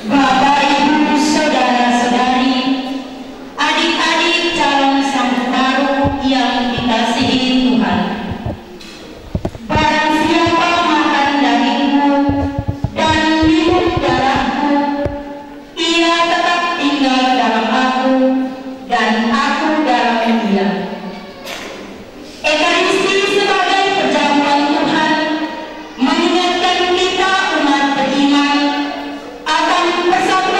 Bapak, Ibu, saudara-saudari, adik-adik calon sambut baru yang dikasihi Tuhan. Barang siapa makan dagingku dan minum darahku, ia tetap tinggal dalam aku dan aku dalam dia. Ekaristi sebagai perjamuan Tuhan mengingatkan kita umat beriman akan persatuan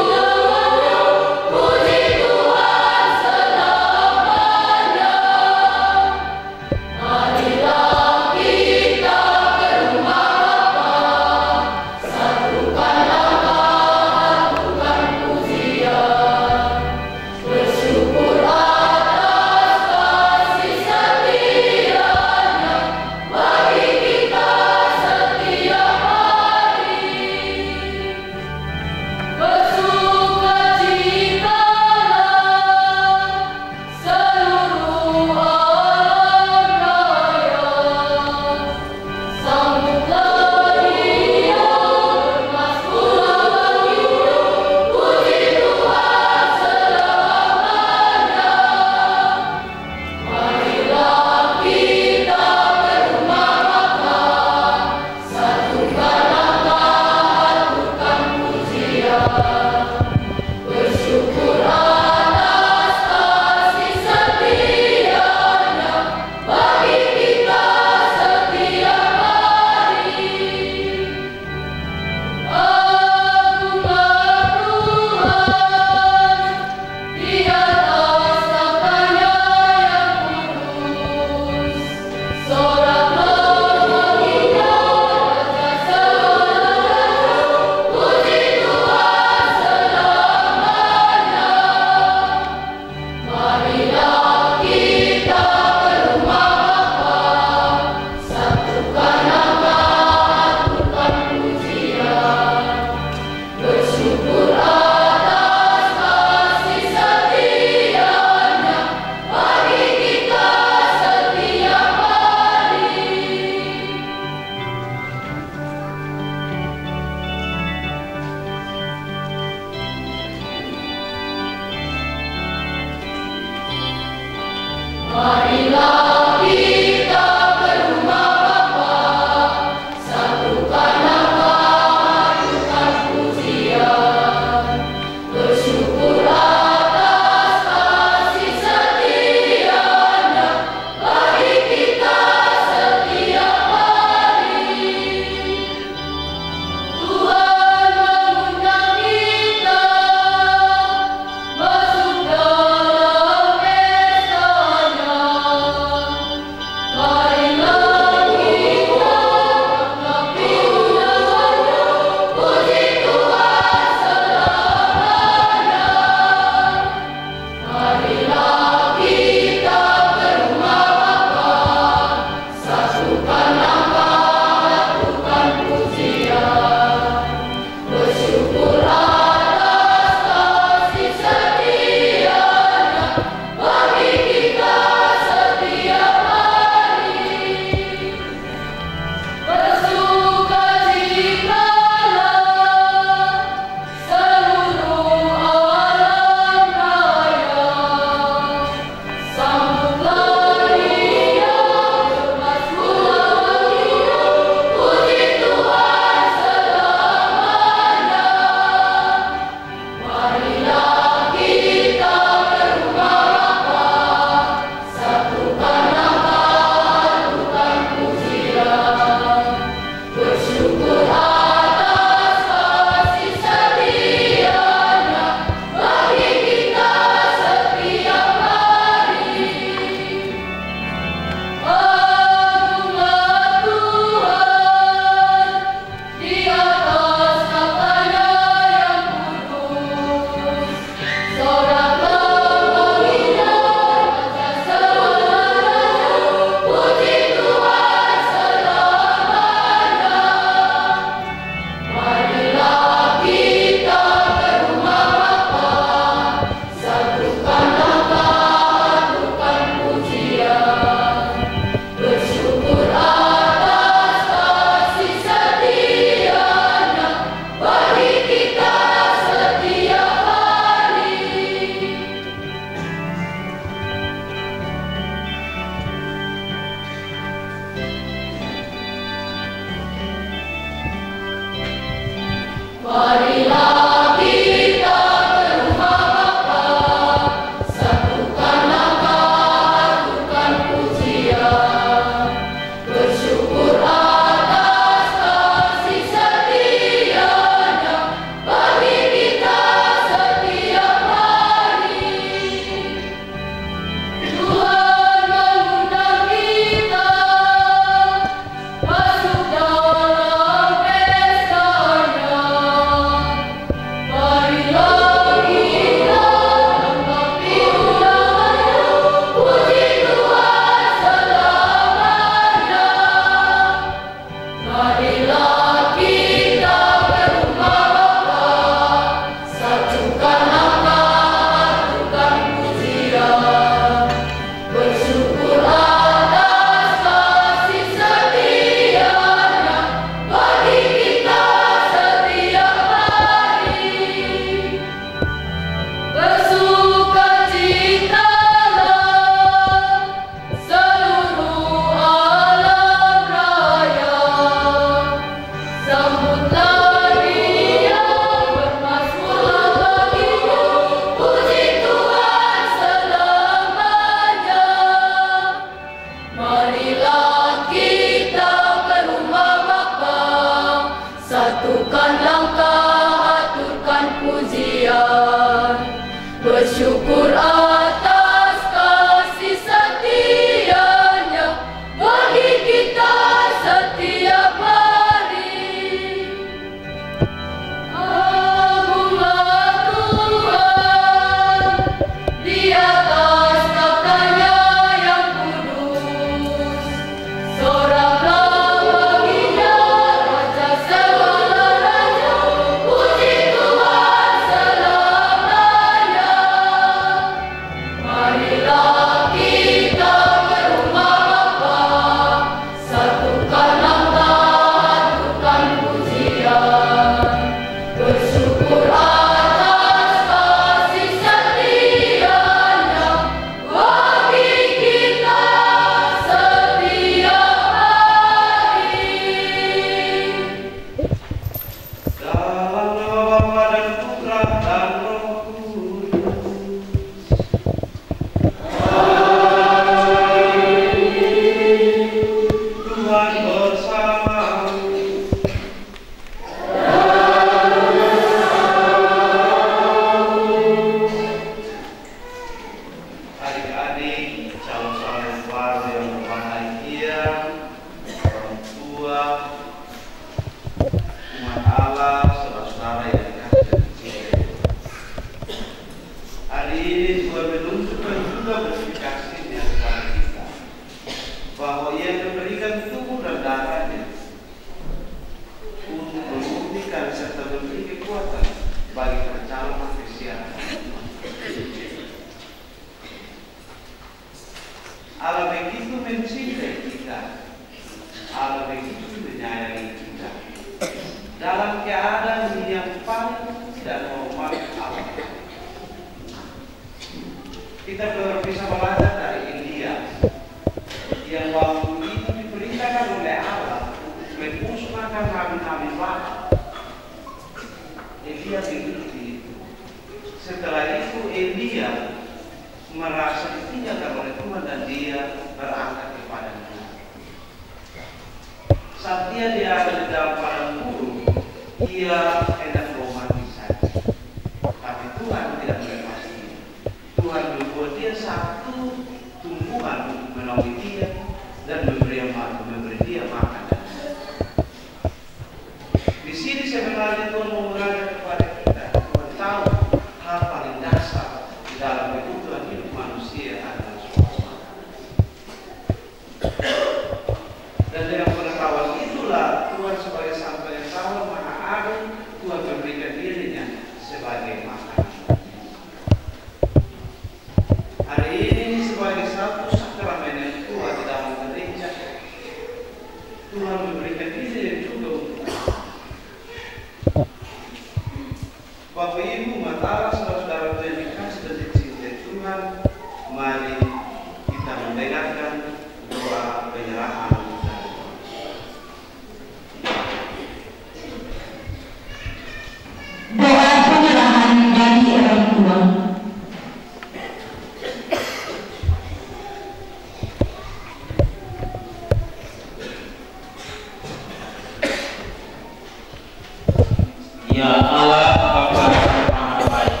Ya Allah Bapa yang Maha Baik,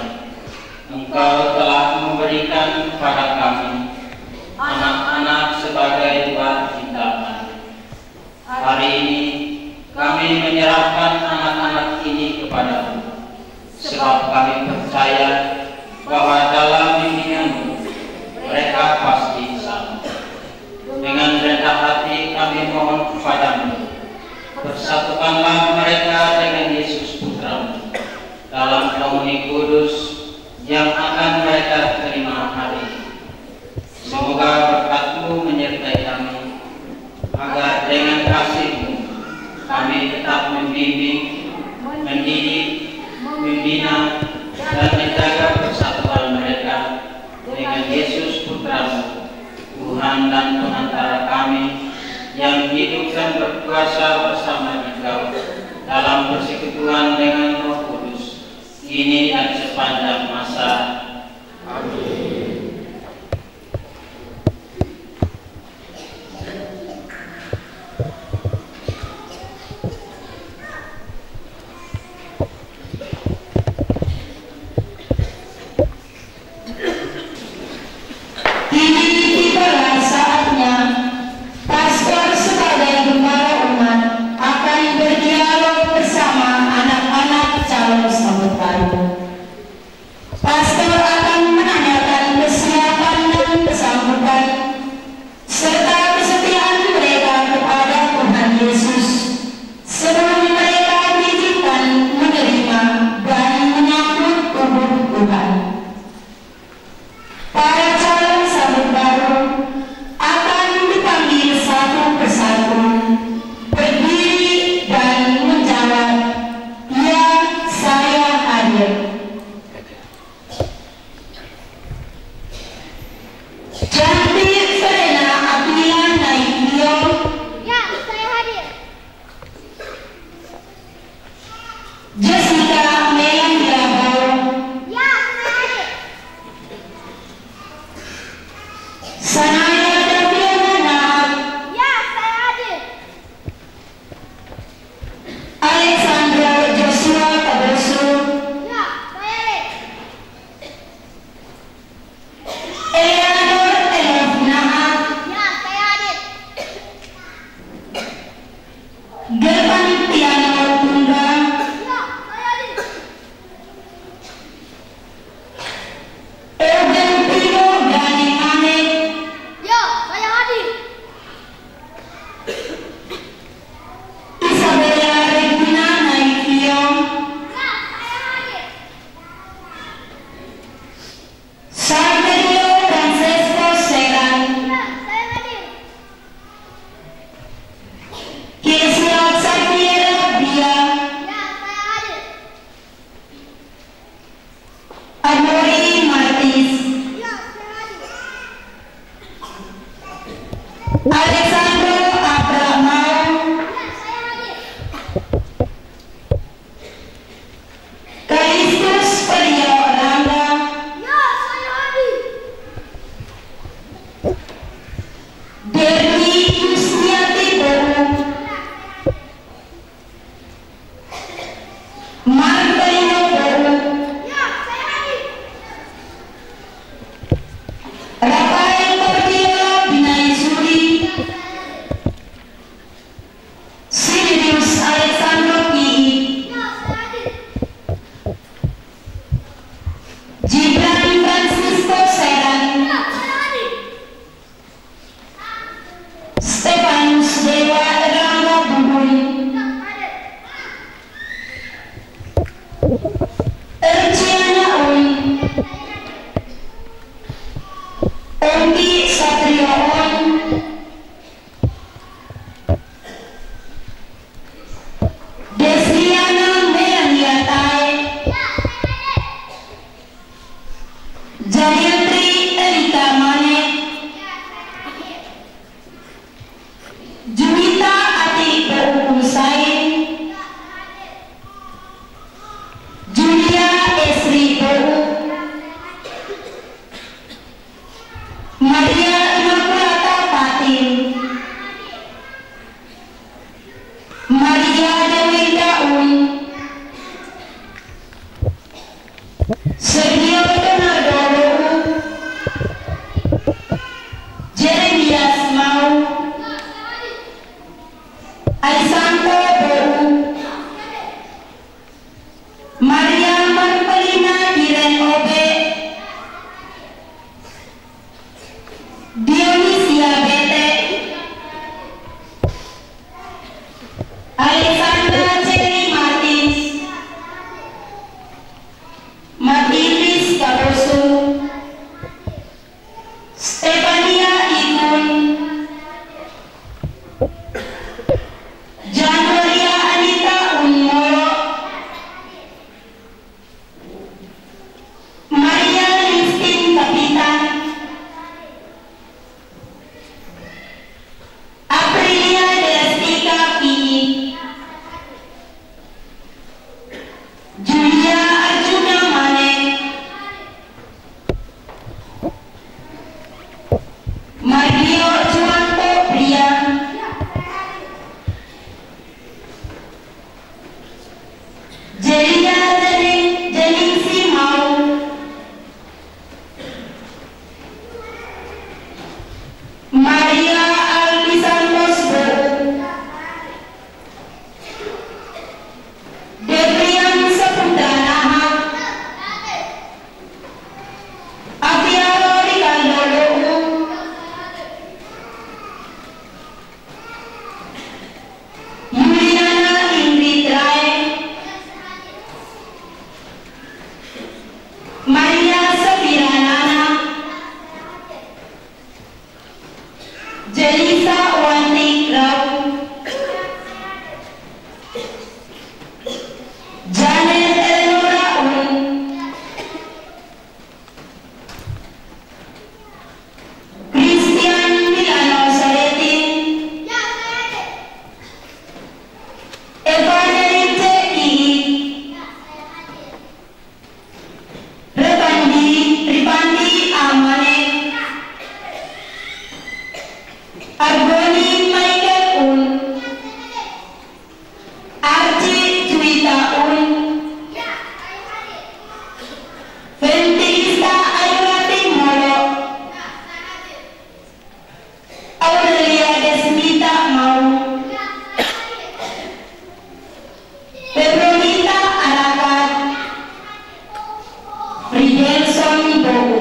Engkau telah memberikan kepada kami anak-anak sebagai buah ciptaan. Hari ini kami menyerahkan anak-anak ini kepadamu, sebab kami percaya bahwa dalam bimbingan-Mu mereka pasti sama. Dengan rendah hati kami mohon kepadamu, persatukanlah mereka dengan Yesus Putra-Mu dalam komuni kudus yang akan mereka terima hari ini. Semoga berkat-Mu menyertai kami, agar dengan kasih-Mu kami tetap membimbing, mendidik, membina, dan menjaga persatuan mereka dengan Yesus Putra-Mu, Tuhan dan Pengantar kami, yang hidup dan berkuasa bersama Engkau dalam persekutuan dengan Roh Kudus, kini dan sepanjang masa. Amin. Juwita Ati Berukul Sain, Julia Arjuna Mane, Mario Juwanto Pria, Jelia Jeningsi Mau, Maria Albisantos Bou, Debrian Saputra Nahak, Aviaro Ricardo Lohu, Yuliana Ingrid Rai, Maria Safira Nana, Jelisa Wanti Rau, Janet Eleonora Un, Christian Milano Saretin, Evangeline Ceki, Ripandi Amane, Argoni Michael Un, Archie Juwita Un, Ventilista Ayurati Molo, Aurelia Desmita Mau, Veronica Arakat, Ridelson Bogu.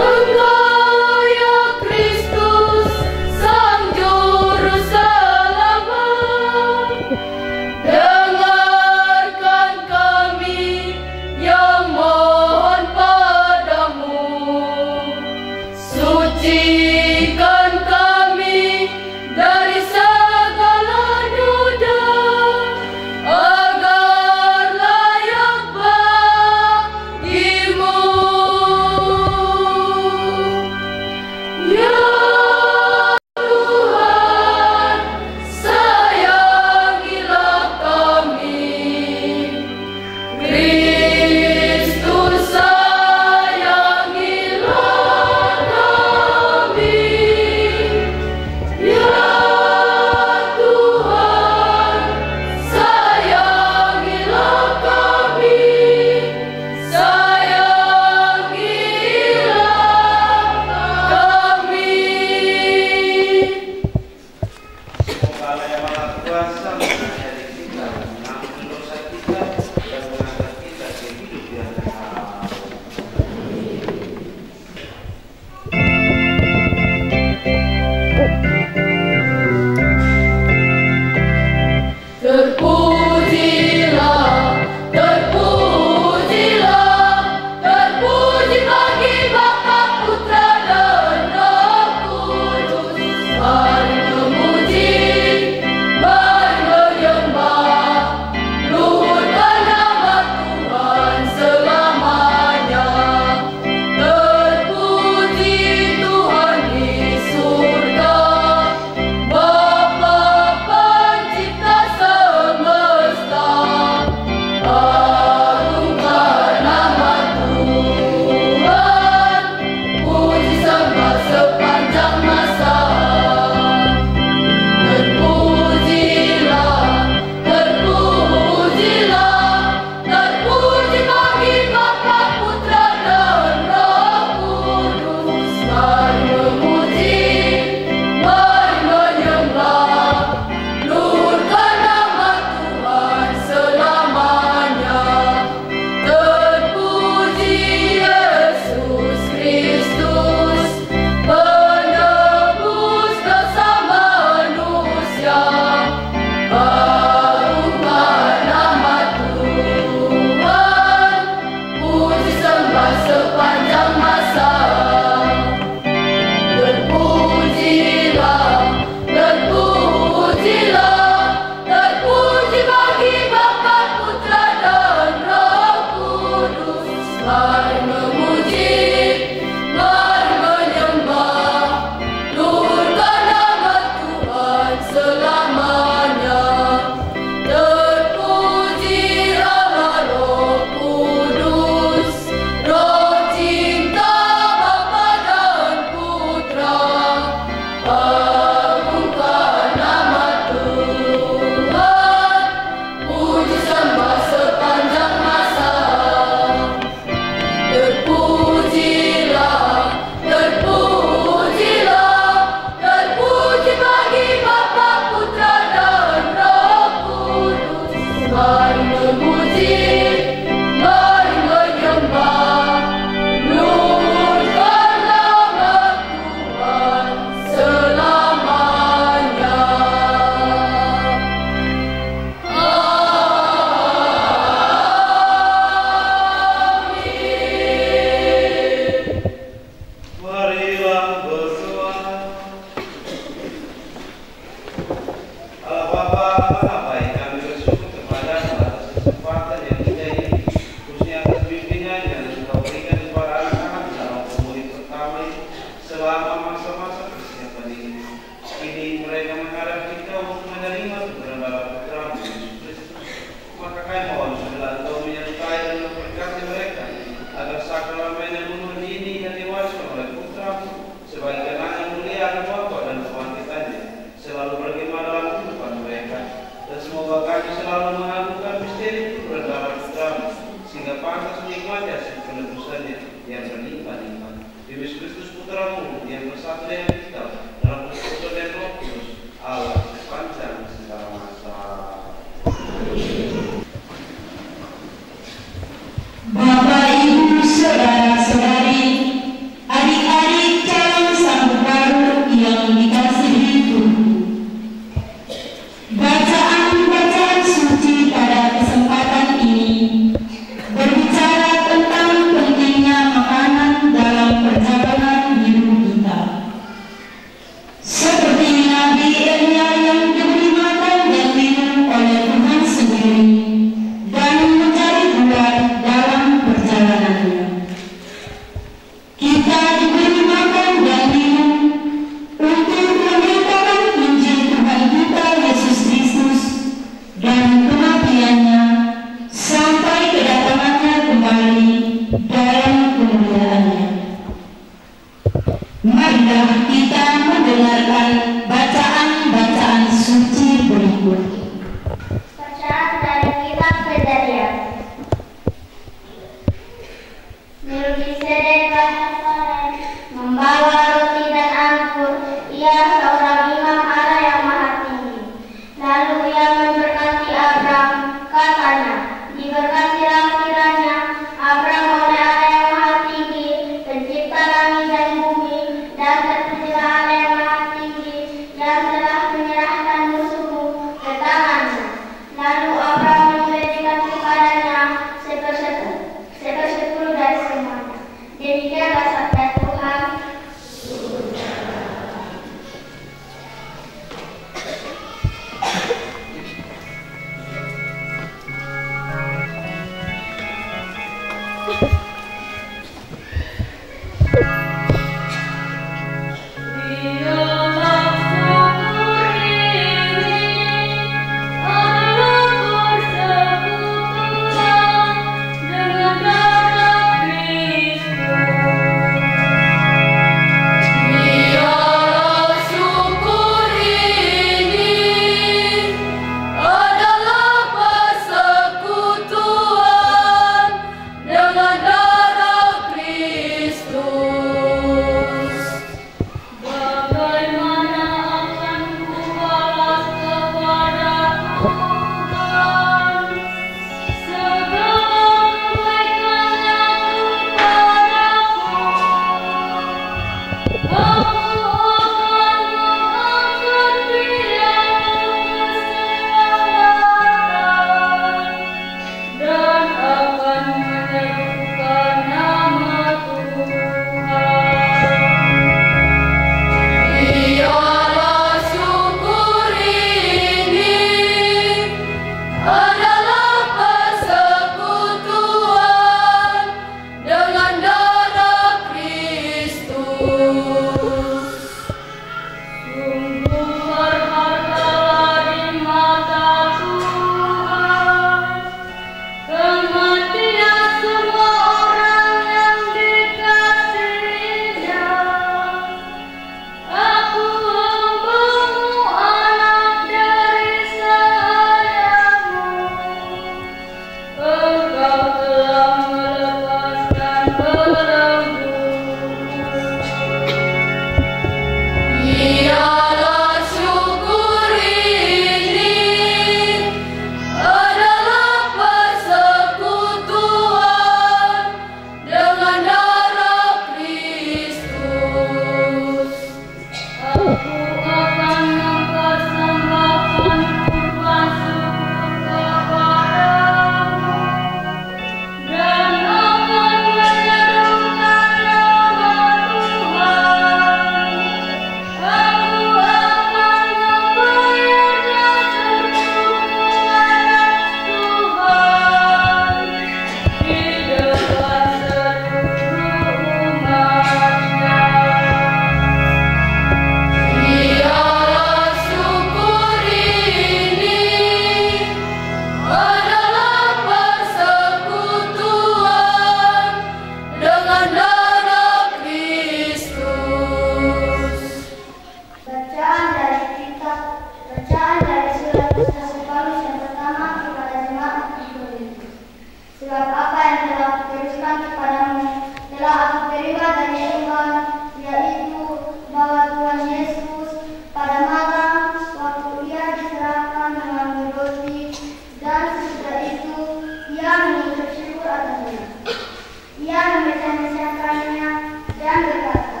dan berkata,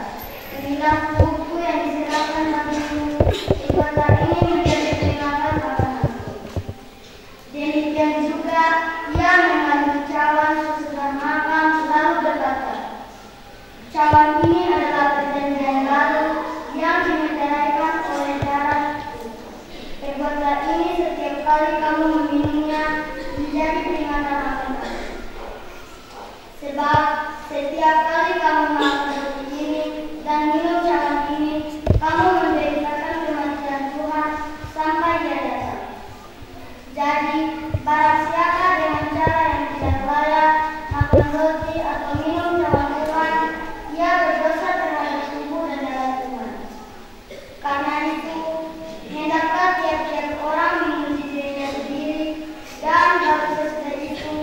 "Inilah tubuhku yang diserahkan bagimu, perbuatan ini menjadi peringatan akan aku." Demikian juga ia mengambil cawan sesudah makan lalu berkata, "Cawan ini adalah perjanjian baru yang dimeteraikan oleh darahku. Perbuatlah ini setiap kali kamu meminumnya menjadi peringatan akan aku. Sebab setiap kali kamu makan roti ini dan minum cawan ini, kamu memberitakan kematian Tuhan sampai Dia datang. Jadi, barang siapa dengan cara yang tidak layak makan roti atau minum cawan Tuhan, ia berdosa terhadap tubuh dan darah Tuhan. Karena itu, hendaklah tiap-tiap orang memuji dirinya sendiri, dan baru sesudah itu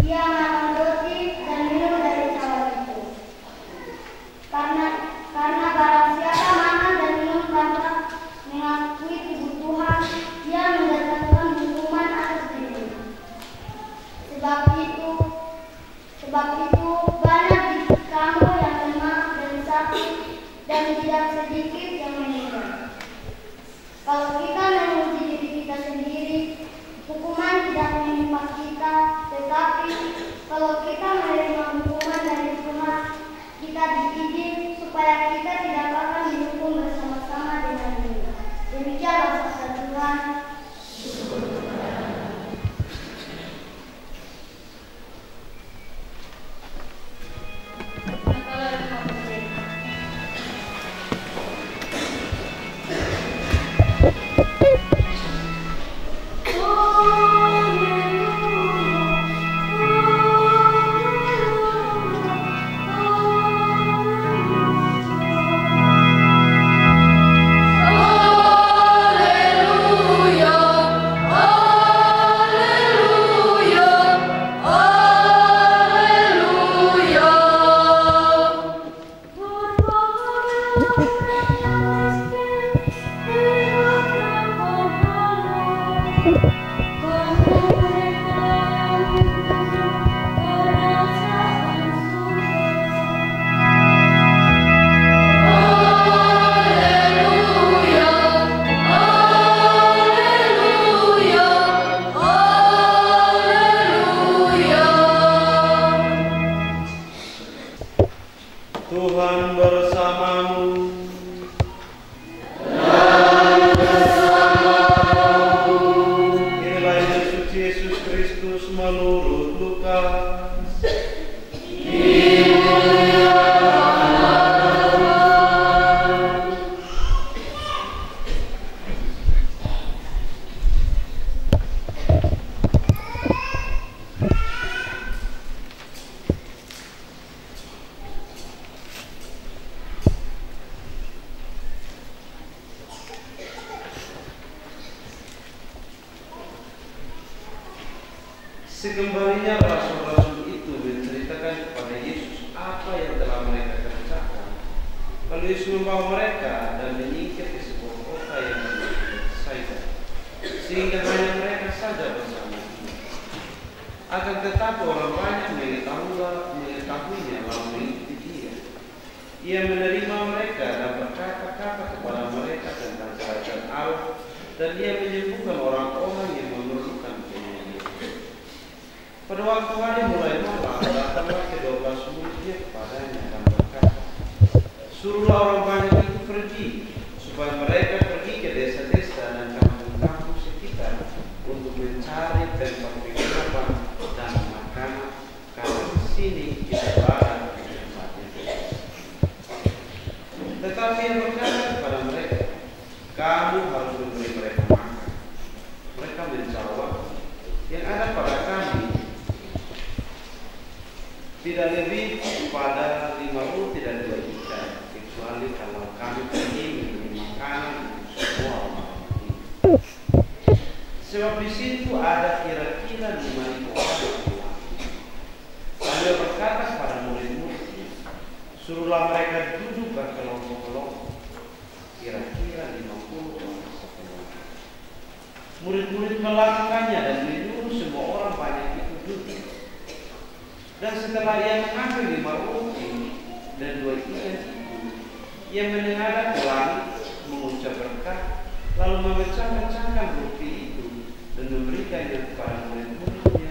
ia makan roti dan minum dari cawan itu. Karena barang siapa makan dan minum tanpa mengakui tubuh Tuhan, ia mendatangkan hukuman atas dirinya. Sebab itu banyak di kamu yang lemah dan sakit, dan tidak sedikit yang meninggal. Kalau kita memuji diri kita sendiri, hukuman tidak menimpa kita, tetapi kalau kita menerima hukuman dari Tuhan, kita dididik supaya kita tidak akan dihukum bersama-sama dengan Dia. Demikianlah sabda Tuhan. Tuhan bersamamu. Inilah Injil suci Yesus Kristus menurut Lukas. Sekembalinya rasul-rasul itu menceritakan kepada Yesus apa yang telah mereka kerjakan. Lalu Yesus membawa mereka dan menyingkir ke sebuah kota yang bernama Saida, sehingga hanya mereka saja bersama dia. Akan tetapi orang banyak mengetahuinya lalu mengikuti dia. Ia menerima mereka dan berkata-kata kepada mereka tentang kerajaan Allah, dan dia menyembuhkan orang-orang yang memerlukan penyembuhan. Pada waktu hari mulai malam, datanglah ke-12 muridnya kepadanya dan berkata, "Suruhlah orang banyak itu pergi, supaya mereka pergi ke desa-desa dan kampung-kampung sekitar untuk mencari tempat penginapan dan makanan, karena di sini kita barang di tempatnya." Tetapi ia berkata kepada mereka, "Kamu harus memberi mereka makan." Mereka menjawab, "Yang ada pada kami tidak lebih pada 5 roti dan 2 ikan, kecuali kalau kami pergi membeli makanan untuk semua orang ini." Sebab di situ ada kira-kira 5.000 orang. Lalu dia berkata kepada murid-muridnya, "Suruhlah mereka duduk berkelompok-kelompok, kira-kira 50 orang sekelompok." Murid-murid melakukannya dan menyuruh semua orang banyak itu duduk. Dan setelah ia mengambil 5 roti dan 2 ikan Ia menengadah ke langit, mengucap berkah, lalu memecah-mecahkan roti itu dan memberikannya kepada murid-muridnya,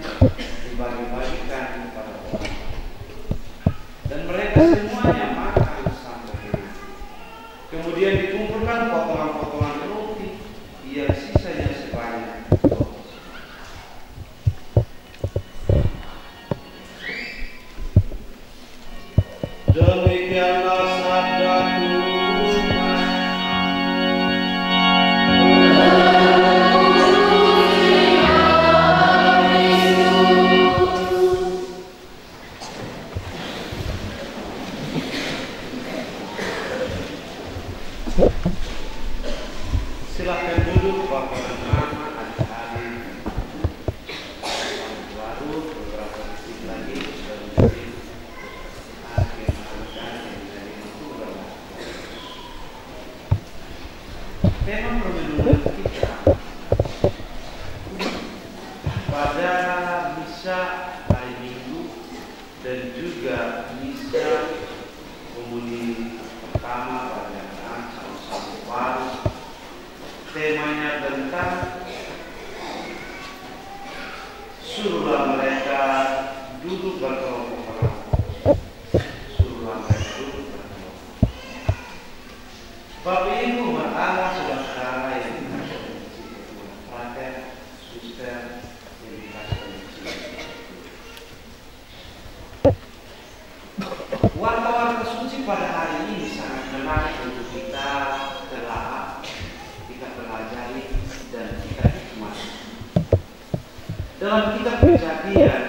dibagi-bagikan kepada orang. Dan mereka semuanya makan sampai kenyang. Kemudian dikumpulkan potongan-potongan roti yang sisanya sebanyak 12. Demikianlah sabda Tuhan. Silakan duduk Bapak dan Mama, adik-adik, baru beberapa detik lagi sudah menjadi akhir makan yang menjadi itulah. Tema permenungan kita pada misa hari Minggu dan juga misa komuni pertama pada tahun baru. Temanya tentang suruhlah mereka duduk berkelompok-kelompok. Suruhlah mereka duduk berkelompok. Bapak Ibu, anak saudara yang dikasih frater, suster yang dikasih. Warta-warta suci pada hari ini sangat menarik untuk kita telah pelajari dan kita nikmati. Dalam kitab Kejadian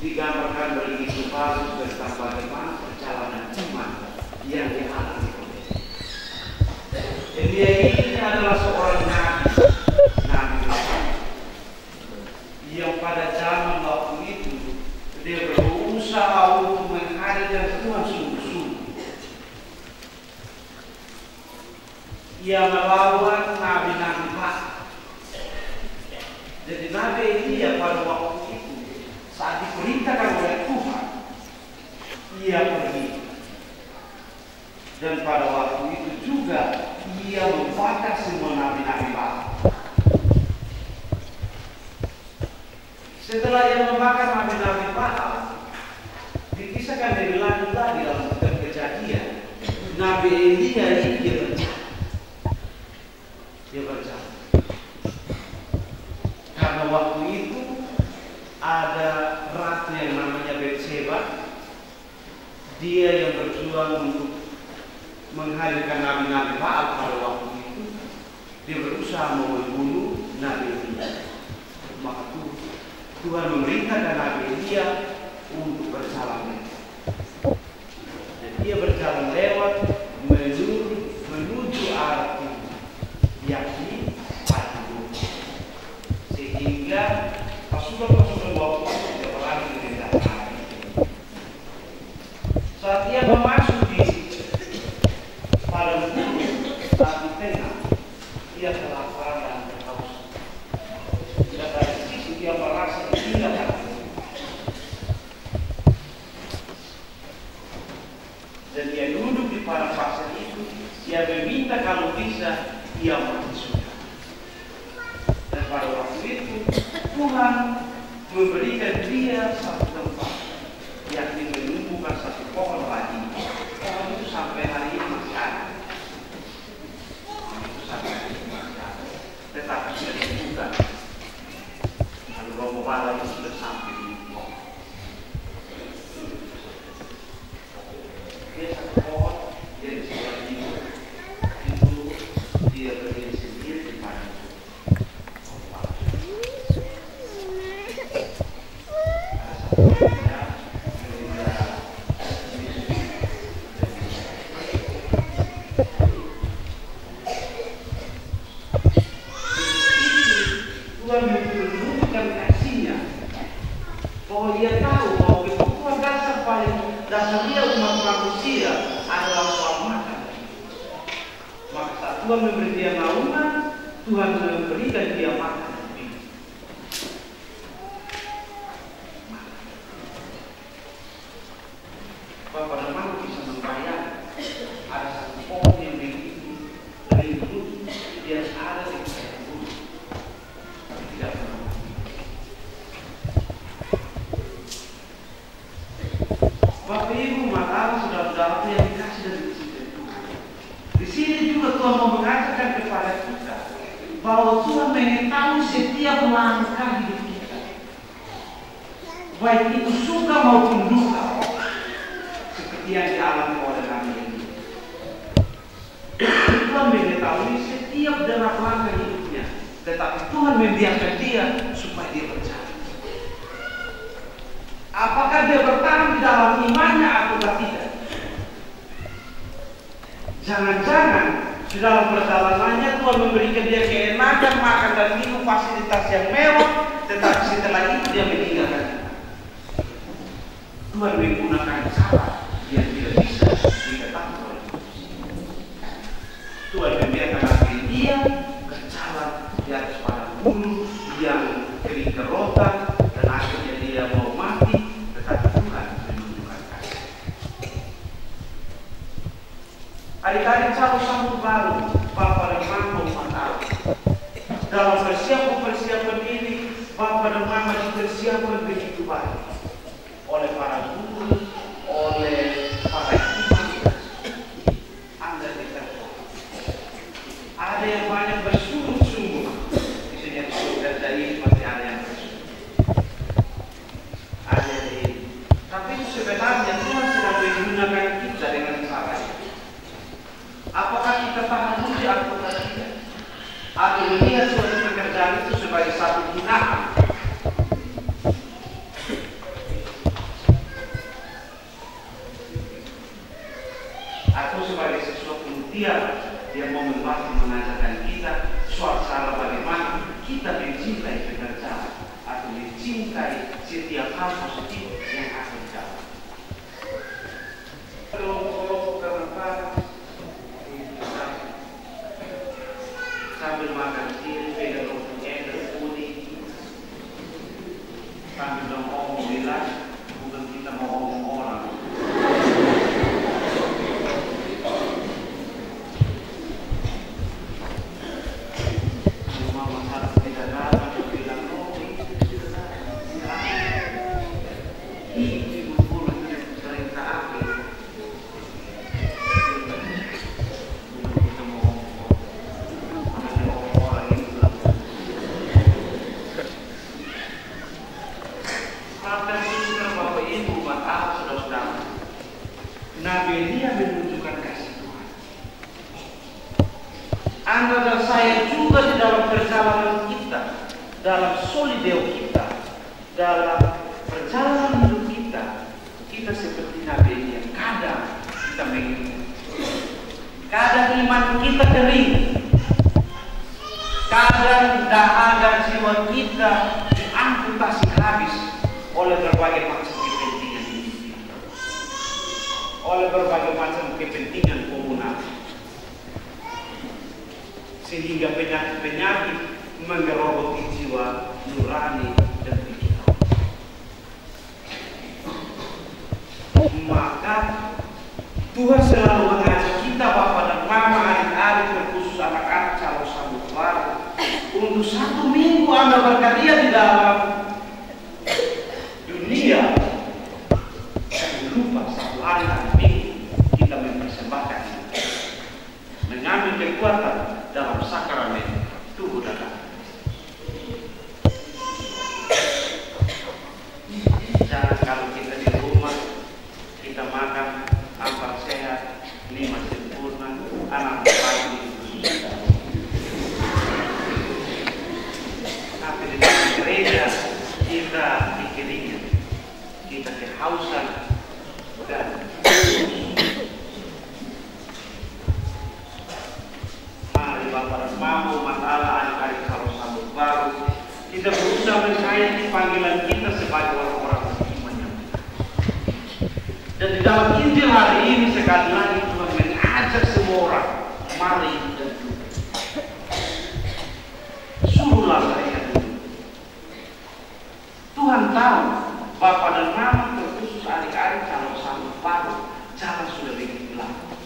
digambarkan begitu bagus tentang bagaimana perjalanan iman yang dialami oleh dia. Ini adalah seorang nabi yang pada zaman waktu itu dia berusaha untuk menghadirkan Tuhan sungguh-sungguh. Ia melawan nabi-nabi Baal. Jadi Nabi Elia pada waktu itu saat diperintahkan oleh Tuhan, ia pergi. Dan pada waktu itu juga ia membakar semua nabi-nabi Baal. Setelah ia membakar nabi-nabi Baal, dikisahkan lebih lanjut lagi dalam kitab Kejadian, Nabi Elia ini dia berjalan. Karena waktu itu ada ratu yang namanya Betseba, dia yang berjuang untuk menghadirkan nabi-nabi Baal pada waktu itu. Dia berusaha membunuh Nabi Elia. Maka Tuhan memerintahkan Nabi Elia untuk berjalan lewat. Dan dia berjalan lewat menuju arah yakni padu, sehingga pasukan-pasukan waktu tidak berani mendengarkan. Saat ia memasuki padang gurun, saat di tengah ia kelaparan dan kehausan. Dan dari situ dia merasa kehilangan. Dan dia duduk di padang pasir itu, dia meminta kalau bisa ia mati sudah. Dan pada waktu itu Tuhan memberikan dia satu tempat, yakni menumbuhkan satu pohon lagi. Pohon itu sampai hari ini masih ada. Itu sampai hari ini masih ada. Tetapi sudah dibuka. Lalu rombongan bala itu sudah sampai di pohon. Dia satu pohon, dia di sebelah timur. Dia berdiri sendiri di mana? Tuhan menunjukkan kasihnya bahwa ia tahu bahwa kebutuhan dasar paling dasarnya umat manusia adalah soal makan. Maka saat Tuhan memberi dia naungan, Tuhan memberikan dia makan. Bapak dan Mama bisa membayangkan ada satu pohon yang begitu melindungi, dia ada di saya dulu, tapi tidak pernah. Bapak Ibu, maka saudara-saudara yang dikasih dan dicintai Tuhan. Di sini juga Tuhan mau mengatakan kepada kita bahwa Tuhan mengetahui setiap langkah hidup kita, baik itu suka maupun duka, seperti yang dialami oleh kami ini. Tuhan mengetahui setiap derap langkah hidupnya, tetapi Tuhan membiarkan dia supaya dia berjalan. Apakah dia bertahan di dalam imannya atau tidak? Jangan-jangan di dalam perjalanannya Tuhan memberikan dia keenakan makan dan minum fasilitas yang mewah, tetapi setelah itu dia meninggalkan. Tuhan menggunakan cara yang tidak bisa diketahui oleh manusia. Tuhan membiarkan akhirnya dia berjalan di atas padang gurun yang kering kerotan, dan akhirnya dia mau mati, tetapi Tuhan menunjukkan kasih. Adik-adik calon sambut baru, Bapak dan Mama Umat, dalam persiapan ini, Bapak dan Mama dipersiapkan begitu baik oleh para guru, oleh para imam. Anda ditelepon. Ada yang banyak bersungguh-sungguh, misalnya di surga ini masih ada yang bersungguh. Ada yang tapi sebenarnya Tuhan sedang menggunakan kita dengan cara ini. Apakah kita tahan uji atau tidak? Atau melihat suatu pekerjaan itu sebagai satu hinaan? Atau sebagai sesuatu mutiara yang mau mengajarkan kita suatu cara bagaimana kita mencintai pekerjaan atau mencintai setiap hal positif yang akan berjalan. Kelompok-kelompok keempat sambil makan kiri, pegang roti ember kuning, sambil ngomong bilang, bukan kita mau ngomong orang. Mama harus tidak dapat bilang roti, ibu pulang sering tak ambil. Nabi Elia menunjukkan kasih Tuhan. Anda dan saya juga di dalam perjalanan kita, dalam solideo kita, dalam perjalanan hidup kita, kita seperti Nabi Elia. Kadang kita mengingat, kadang iman kita kering, kadang dahaga jiwa kita diamputasi habis oleh berbagai macam kepentingan hidup kita, oleh berbagai macam kepentingan komunal, sehingga penyakit-penyakit menggerogoti jiwa nurani dan pikiran. Maka Tuhan selalu mengajak kita, Bapak dan Mama, adik-adik, terkhusus anak-anak calon sambut baru, untuk 1 minggu Anda berkarya di dalam dunia. Jangan lupa 1 hari dan minggu kita mempersembahkan, mengambil kekuatan dalam sakramen tubuh dan darah. Jangan kalau kita di rumah kita makan 4 sehat, 5 sempurna, 6 pagi itu susah. Tapi di dalam gereja kita dikeringan, kita kehausan dan mari Bapak dan Mama Umat Allah, adik-adik calon sambut baru, kita berusaha menghayati panggilan kita sebagai orang-orang beriman yang benar. Dan di dalam Injil hari ini sekali lagi Tuhan mengajak semua orang, mari dan duduk. Suruhlah mereka duduk. Tuhan tahu Bapak dan Mama, terkhusus adik-adik calon sambut baru, jalan sudah begitu lama.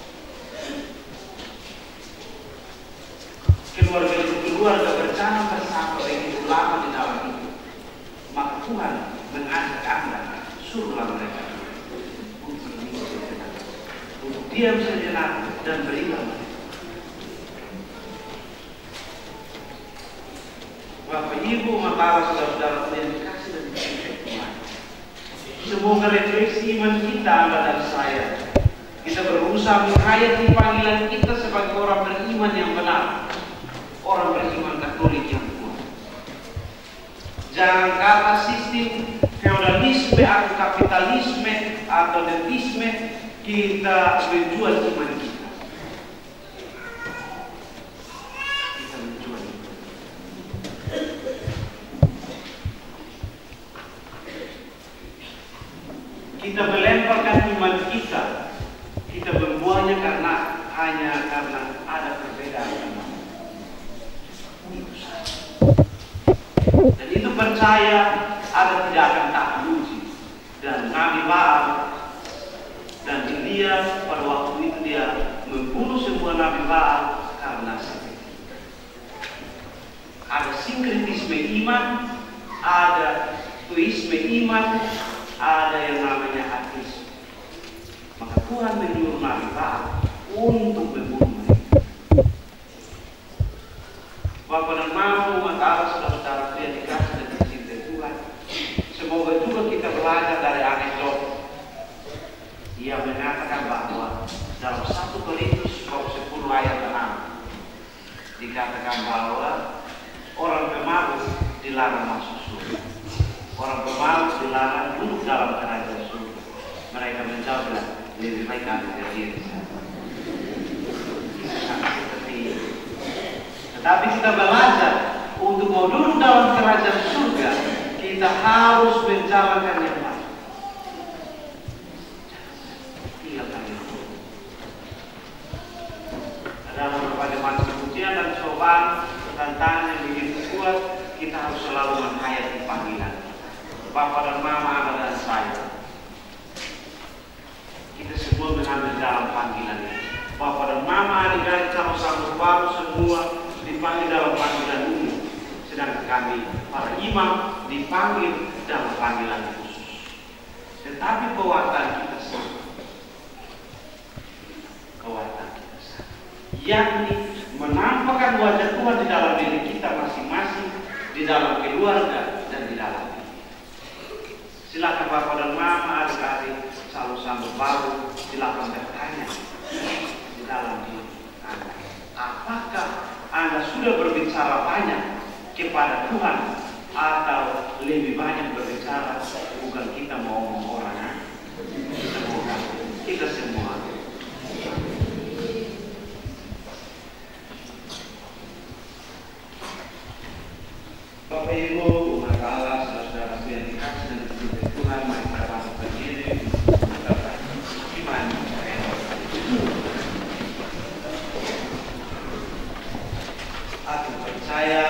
diam sejenak dan beriman. Bapak Ibu, maka saudara-saudara yang dikasih dan dicintai Tuhan, semoga refleksi iman kita, Anda dan saya, kita berusaha menghayati panggilan kita sebagai orang beriman yang benar, orang beriman Katolik yang kuat. Jangan kata sistem feodalisme atau kapitalisme atau netisme kita menjual iman kita. Kita menjual iman. Kita melemparkan iman kita. Kita membuangnya hanya karena ada perbedaan. Dan itu percaya ada tidak akan tak uji. Dan Nabi Baal dan Elia pada waktu itu dia membunuh semua Nabi Baal karena sakit. Ada sinkretisme iman, ada tuisme iman, ada yang namanya ateisme. Maka Tuhan menyuruh Nabi Baal untuk membunuh mereka. Bapak dan Mama, umat Allah, saudara-saudara yang dikasih dan dicintai Tuhan, semoga juga kita belajar dari anekdot yang mengatakan bahwa dalam 1 Korintus 10 ayat 6 dikatakan bahwa orang pemalu dilarang masuk surga, orang pemalu dilarang duduk dalam kerajaan surga. Mereka menjawab, lebih baik kami berdiri. Tetapi kita belajar untuk mau duduk dalam kerajaan surga, kita harus menjalankan yang baik. Tinggalkan yang buruk. Dalam berbagai macam ujian dan cobaan, tantangan yang begitu kuat, kita harus selalu menghayati panggilan. Bapak dan Mama, Anda dan saya, kita semua mengambil dalam panggilan ini. Bapak dan Mama, adik-adik, sama-sama baru semua dipanggil dalam panggilan ini. Sedangkan kami, para imam, dipanggil dalam panggilan khusus. Tetapi kekuatan kita sama. Kekuatan kita sama. Yakni menampakkan wajah Tuhan di dalam diri kita masing-masing, di dalam keluarga, dan di dalam diri. Silakan Bapak dan Mama, adik-adik, sama-sama baru, silakan bertanya di dalam diri Anda. Apakah Anda sudah berbicara banyak kepada Tuhan atau lebih banyak berbicara bukan kita mau ngomong orang? Semoga kita semua Bapak Ibu, umat Allah, saudara-saudara yang dikasih dan dicintai Tuhan, mari kita bangkit berdiri mengucapkan iman. Aku percaya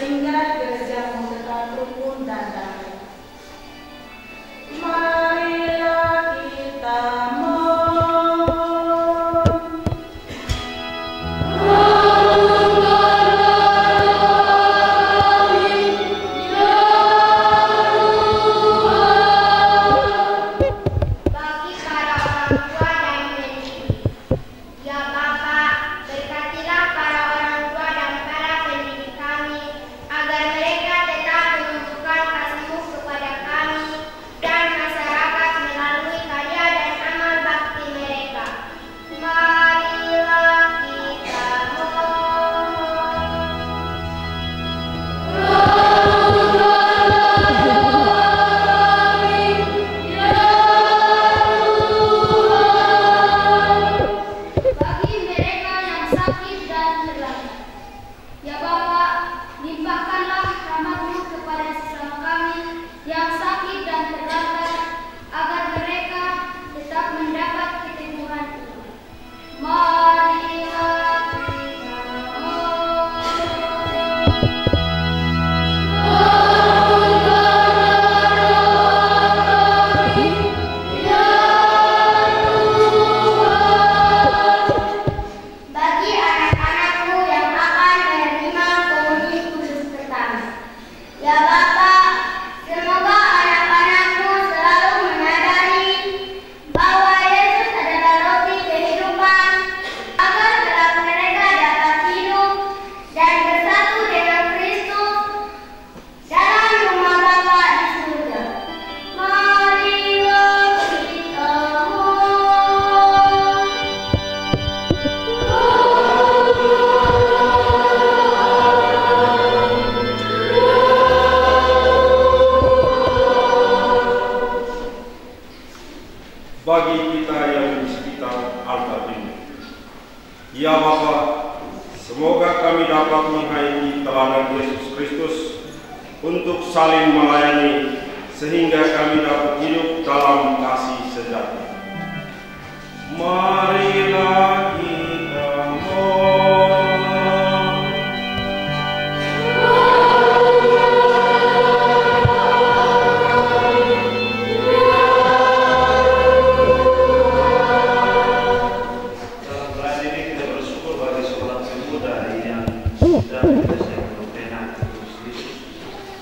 sehingga gerejamu tetap rukun dan damai. Marilah kita Bagi para orang tua dan pendidik, ya Bapa, berkatilah para orang tua dan para pendidik kami, agar mereka tetap menunjukkan kasih-Mu kepada kami dan masyarakat melalui karya dan amal bakti mereka. Marilah kita bagi mereka yang sakit dan terlantar, ya Bapa, limpahkanlah rahmat-Mu kepada sesama kami yang sakit dan terlantar, agar mereka tetap mendapat keteguhan iman. Marilah bagi anak-anak-Mu yang akan menerima komuni khusus pertama, ya Bapa, semoga anak-anak-Mu selalu menyadari bahwa Yesus adalah roti kehidupan, agar kelak mereka dapat hidup dan bersatu dengan Kristus dalam rumah Bapa di surga. Marilah kita bagi kita yang di sekitar altar ini. Ya Bapa, semoga kami dapat menghayati teladan Yesus Kristus untuk saling melayani, sehingga kami dapat hidup dalam kasih sejati. Marilah kita Dalam bulan ini kita bersyukur bagi sekolah pemuda yang sudah menyelesaikan novena Kristus Yesus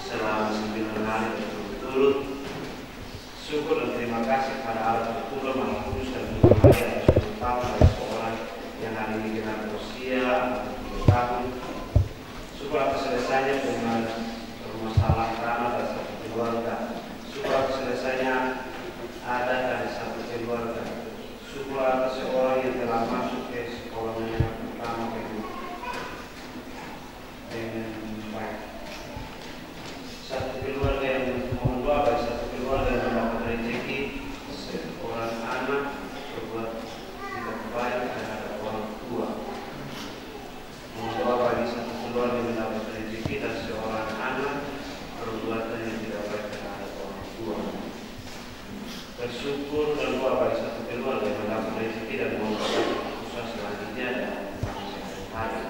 selama 9 hari berturut-turut. Syukur dan terima kasih pada Allah Terpuji, Maha Kudus dan Tuhan Maria yang sudah tahu dari seorang yang hari ini genap usia 40 tahun. Syukur atas selesainya dengan permasalahan tanah dan satu keluarga. Syukur atas selesainya ada dari satu keluarga. Syukur atas seorang yang telah masuk ke sekolah menengah pertama dengan baik. Satu keluarga yang mohon doa bagi satu keluarga yang mendapat rezeki, seorang anak berbuat tidak baik terhadap orang tua. Mohon doa bagi satu keluarga yang mendapat rezeki dan seorang anak berbuat yang tidak baik terhadap orang tua. Bersyukur dan doa bagi satu keluarga yang mendapat rezeki dan memperoleh usaha selanjutnya dan bangsa hari.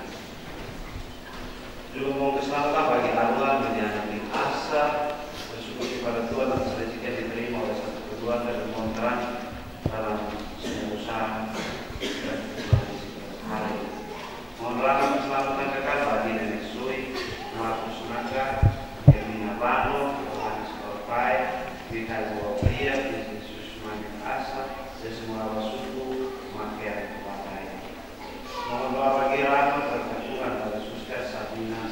Juga mohon keselamatan bagi Arwan menjalani asa. Bersyukur kepada Tuhan atas rezeki yang diterima oleh satu keluarga dan mohon terang dalam semua usaha dan hari. Mohon rahmat keselamatan kekal bagi Nenek Sui, Markus Naga, Hermina Bano, Yohanes Korpai, Mikael Wapria, Yesus Manik Asa, dan semua awal suku Makia Kepadanya. Mohon doa bagi rahmat berkat Tuhan pada Suster Sabina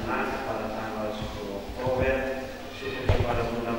Anak pada tanggal 10 Oktober, syukur kepada Bunda